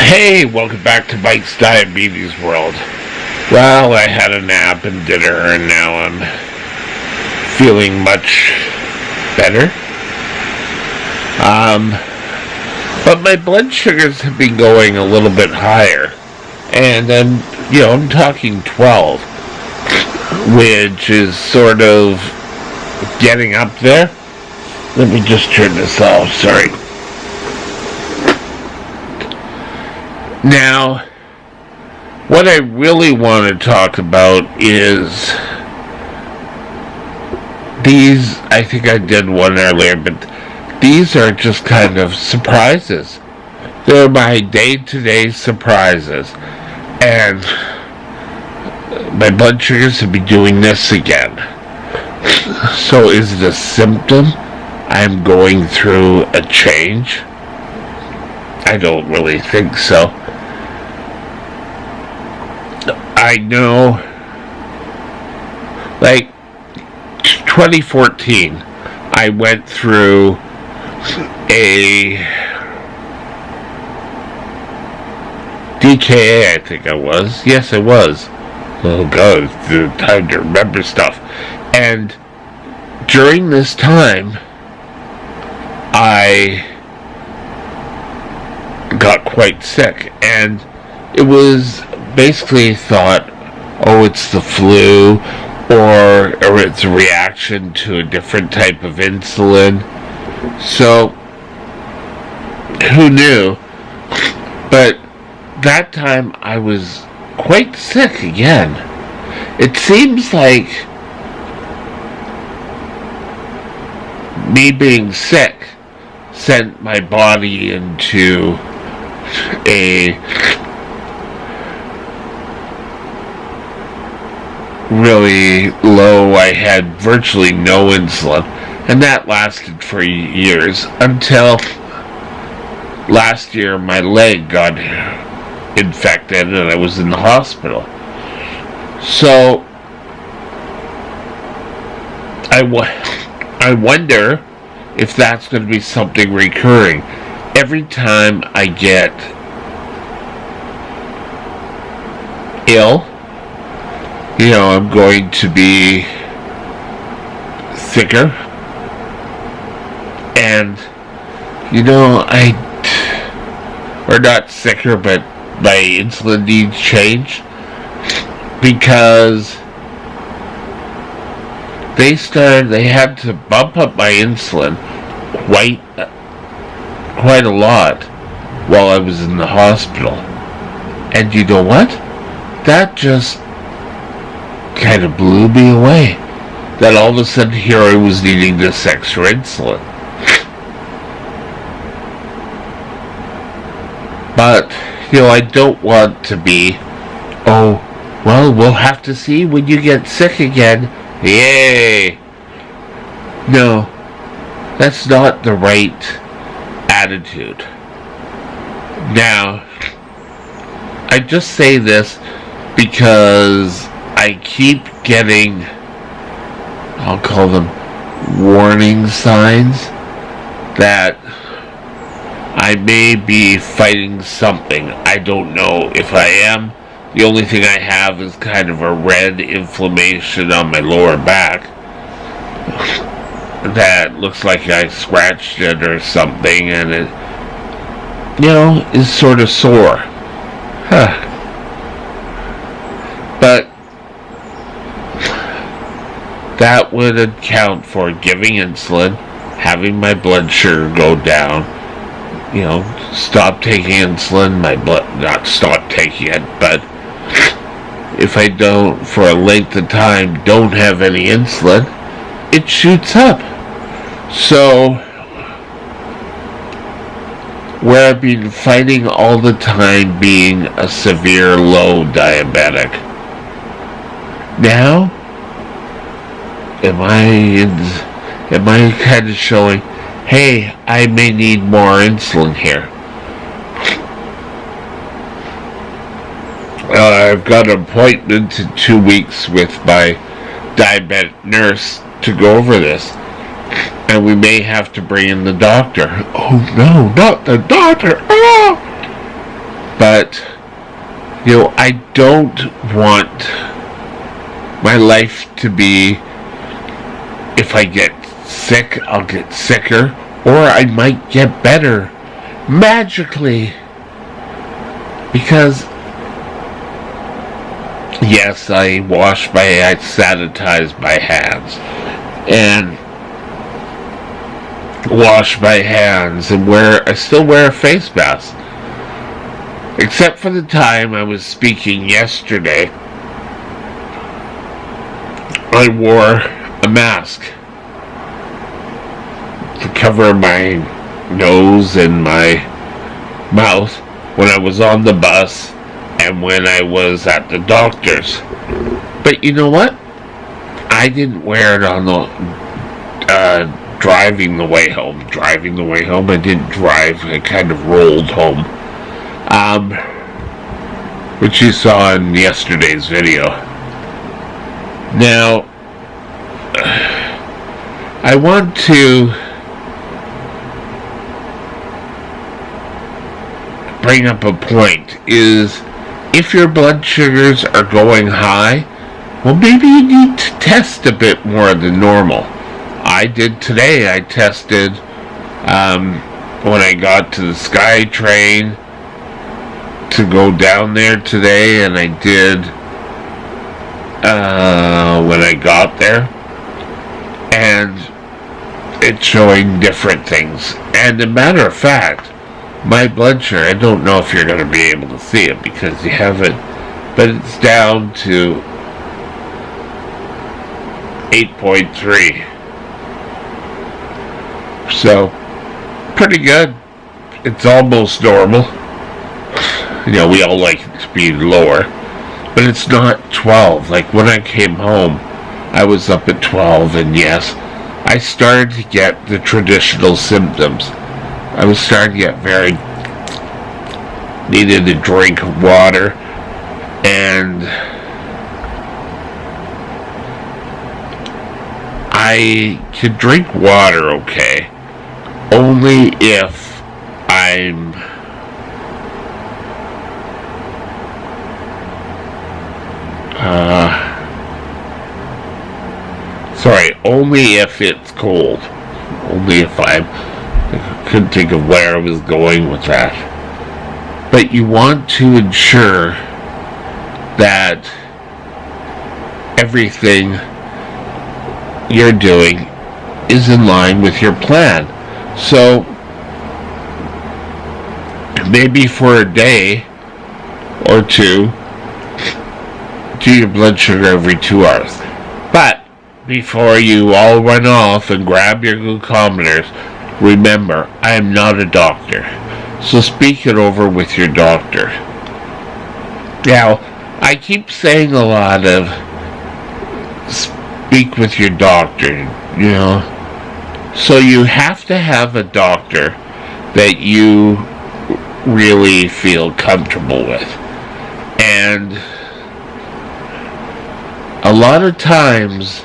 Hey, welcome back to Mike's Diabetes World. Well, I had a nap and dinner, and now I'm feeling much better. But my blood sugars have been going a little bit higher, and I'm talking 12, which is sort of getting up there. Let me just turn this off, sorry. Now, what I really want to talk about is these. I think I did one earlier, but these are just kind of surprises. They're my day-to-day surprises. And my blood sugars have been doing this again. So is it a symptom I'm going through a change? I don't really think so. I know, like 2014, I went through a DKA, I think I was. Yes, I was. Oh God, it's the time to remember stuff. And during this time, I got quite sick, and it was basically thought, oh, it's the flu, or it's a reaction to a different type of insulin. So, who knew? But that time I was quite sick again. It seems like me being sick sent my body into a really low. I had virtually no insulin, and that lasted for years until last year my leg got infected and I was in the hospital. So I wonder if that's going to be something recurring. Every time I get ill, I'm going to be thicker, and or not sicker, but my insulin needs change, because they had to bump up my insulin quite a lot while I was in the hospital. And you know what? That just kind of blew me away. That all of a sudden here I was needing this extra insulin. But, I don't want to be, oh, well, we'll have to see when you get sick again. Yay! No, that's not the right attitude. Now, I just say this because I keep getting, I'll call them warning signs, that I may be fighting something. I don't know if I am. The only thing I have is kind of a red inflammation on my lower back that looks like I scratched it or something, and it, is sort of sore. But that would account for giving insulin, having my blood sugar go down, stop taking insulin, not stop taking it, but if I don't, for a length of time, don't have any insulin, it shoots up. So, where I've been fighting all the time being a severe low diabetic, now, am I kind of showing, hey, I may need more insulin here? I've got an appointment in 2 weeks with my diabetic nurse to go over this. And we may have to bring in the doctor. Oh no, not the doctor! Oh! But, I don't want my life to be, if I get sick, I'll get sicker, or I might get better magically. Because, yes, I sanitize my hands, and wash my hands, and I still wear a face mask. Except for the time I was speaking yesterday, I wore a mask to cover my nose and my mouth when I was on the bus and when I was at the doctor's. But you know what? I didn't wear it on the driving the way home. I didn't drive. I kind of rolled home. Which you saw in yesterday's video. Now, I want to bring up a point, is if your blood sugars are going high, well, maybe you need to test a bit more than normal. I did today. I tested when I got to the SkyTrain to go down there today, and I did when I got there, and it's showing different things. And as a matter of fact, my blood sugar, I don't know if you're going to be able to see it because you haven't, but it's down to 8.3. So, pretty good. It's almost normal. We all like it to be lower. But it's not 12. Like when I came home, I was up at 12, and yes, I started to get the traditional symptoms. I was starting to get needed a drink of water, and I can drink water okay, only if I'm only if it's cold. Only if I couldn't think of where I was going with that. But you want to ensure that everything you're doing is in line with your plan. So, maybe for a day or two, do your blood sugar every 2 hours. But before you all run off and grab your glucometers, remember, I am not a doctor. So speak it over with your doctor. Now, I keep saying a lot of speak with your doctor, So you have to have a doctor that you really feel comfortable with. And a lot of times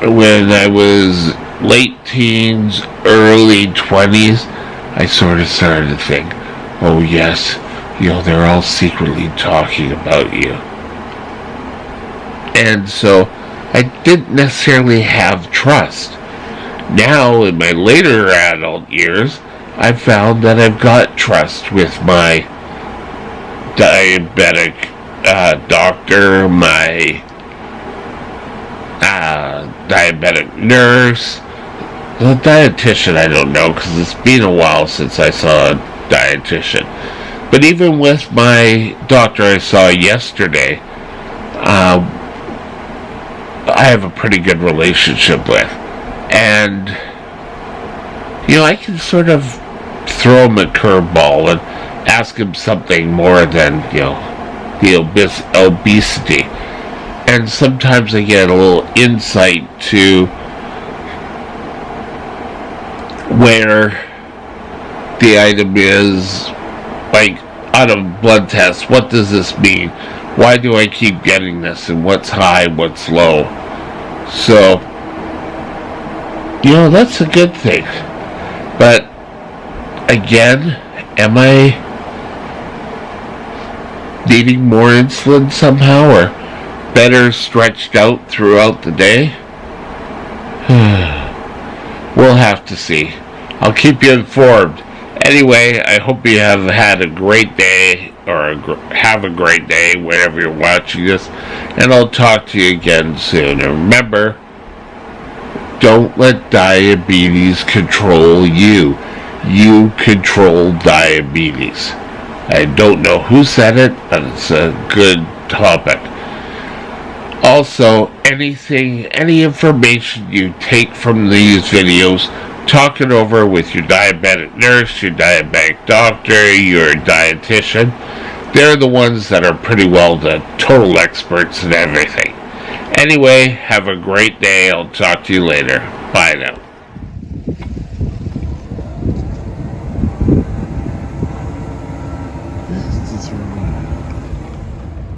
when I was late teens, early 20s, I sort of started to think, oh yes, they're all secretly talking about you. And so I didn't necessarily have trust. Now, in my later adult years, I've found that I've got trust with my diabetic doctor, my diabetic nurse. The dietitian, I don't know, because it's been a while since I saw a dietitian. But even with my doctor I saw yesterday, I have a pretty good relationship with. And, I can sort of throw him a curveball and ask him something more than, the obesity. And sometimes I get a little insight to where the item is, like on a blood test. What does this mean? Why do I keep getting this? And what's high, what's low? So, that's a good thing. But, again, am I needing more insulin somehow, or better stretched out throughout the day? We'll have to see. I'll keep you informed. Anyway, I hope you have had a great day, or have a great day whenever you're watching this, and I'll talk to you again soon. And remember, don't let diabetes control you. You control diabetes. I don't know who said it, but it's a good topic. Also, any information you take from these videos, talk it over with your diabetic nurse, your diabetic doctor, your dietitian. They're the ones that are pretty well the total experts in everything. Anyway, have a great day. I'll talk to you later. Bye now.